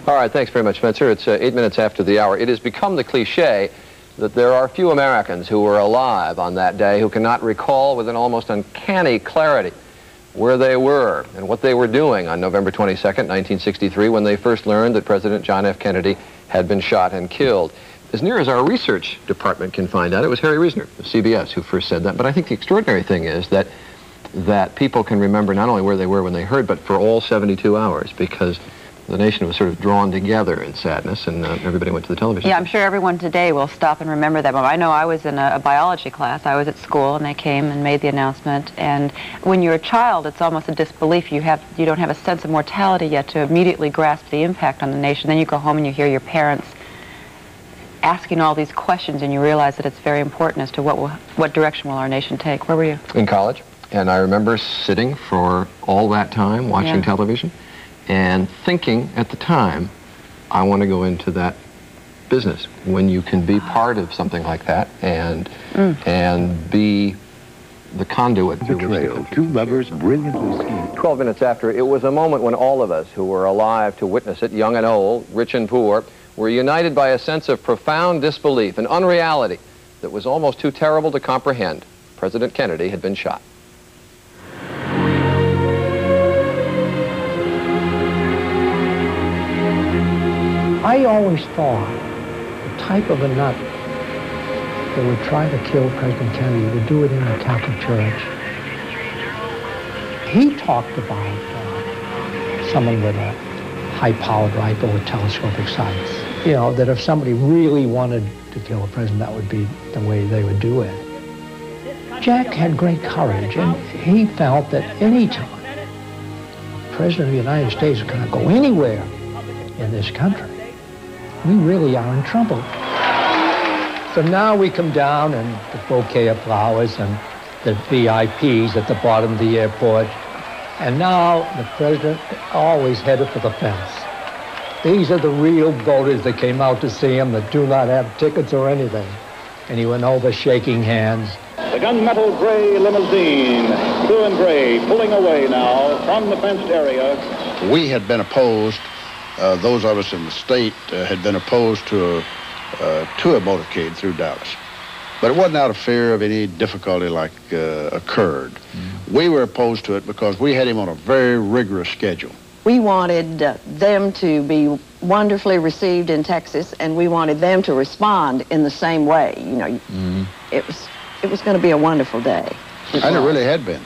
All right, thanks very much, Spencer. It's 8 minutes after the hour. It has become the cliche that there are few Americans who were alive on that day who cannot recall with an almost uncanny clarity where they were and what they were doing on November 22nd, 1963, when they first learned that President John F. Kennedy had been shot and killed. As near as our research department can find out, it was Harry Reasoner of CBS who first said that. But I think the extraordinary thing is that people can remember not only where they were when they heard, but for all 72 hours, because the nation was sort of drawn together in sadness, and everybody went to the television. Yeah, I'm sure everyone today will stop and remember that moment. I know I was in a biology class. I was at school, and they came and made the announcement. And when you're a child, it's almost a disbelief. You don't have a sense of mortality yet to immediately grasp the impact on the nation. Then you go home and you hear your parents asking all these questions, and you realize that it's very important as to what direction will our nation take. Where were you? In college, and I remember sitting for all that time watching television and thinking at the time, I want to go into that business. When you can be part of something like that and be the conduit through Betrayal. Two lovers brilliantly schemed. 12 minutes after, it was a moment when all of us who were alive to witness it, young and old, rich and poor, were united by a sense of profound disbelief, an unreality that was almost too terrible to comprehend. President Kennedy had been shot. I always thought the type of a nut that would try to kill President Kennedy would do it in the Catholic Church. He talked about someone with a high-powered rifle with telescopic sights. You know, that if somebody really wanted to kill a president, that would be the way they would do it. Jack had great courage, and he felt that any time the President of the United States is going to go anywhere in this country, we really are in trouble. So now we come down and the bouquet of flowers and the VIPs at the bottom of the airport. And now the president always headed for the fence. These are the real voters that came out to see him that do not have tickets or anything. And he went over shaking hands. The gunmetal gray limousine, blue and gray, pulling away now from the fenced area. We had been opposed. Those of us in the state had been opposed to a motorcade through Dallas. But it wasn't out of fear of any difficulty like occurred. We were opposed to it because we had him on a very rigorous schedule. We wanted them to be wonderfully received in Texas, and we wanted them to respond in the same way. You know, it was going to be a wonderful day. And it really had been.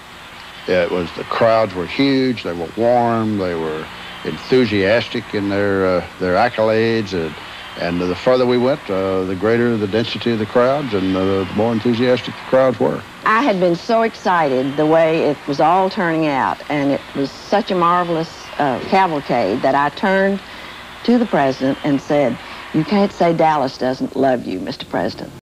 Yeah, it was. The crowds were huge. They were warm. They were enthusiastic in their accolades, and the further we went, the greater the density of the crowds, and the more enthusiastic the crowds were. I had been so excited the way it was all turning out, and it was such a marvelous cavalcade that I turned to the president and said, "You can't say Dallas doesn't love you, Mr. President."